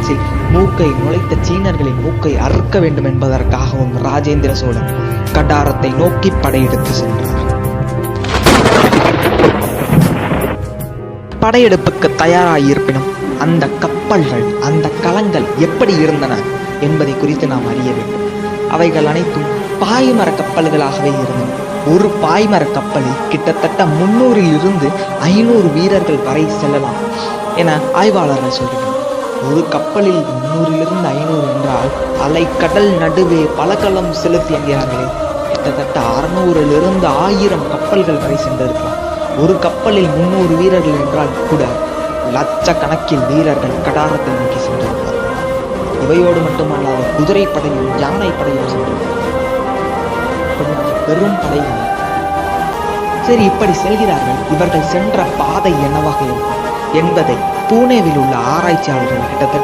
தனுசில் மூக்கை நுழைத்த சீனர்களின் மூக்கை அறுக்க வேண்டும் என்பதற்காகவும் ராஜேந்திர சோழன் கடாரத்தை நோக்கி படையெடுத்து சென்றார். படையெடுப்புக்கு தயாராகியிருப்பினும் அந்த கப்பல்கள், அந்த களங்கள் எப்படி இருந்தன என்பதை குறித்து நாம் அறிய வேண்டும். அவைகள் அனைத்தும் பாய்மர கப்பல்களாகவே இருந்தன. ஒரு பாய்மர கப்பலில் கிட்டத்தட்ட 300 இருந்து 500 வீரர்கள் வரை செல்லலாம் என ஆய்வாளர்கள் சொல்கிறார்கள். ஒரு கப்பலில் 300 இருந்து 500 என்றால் அலை கடல் நடுவே பலகலம் செலுத்தி என்கிறார்களே, கிட்டத்தட்ட 600 இருந்து 1000 கப்பல்கள் வரை சென்றிருக்கலாம். ஒரு கப்பலில் 300 வீரர்கள் என்றால் கூட லட்சக்கணக்கில் வீரர்கள் கடாரத்தை நோக்கி சென்றிருப்பார்கள். இவையோடு மட்டுமல்லாத குதிரை படையும் யானை படையும் சென்றிருப்பார்கள். பெரும் படைகள். சரி, இப்படி செல்கிறார்கள். இவர்கள் சென்ற பாதை என்னவாக இருக்கும் என்பதை பூனேவில் உள்ள ஆராய்ச்சியாளர்கள் கிட்டத்தட்ட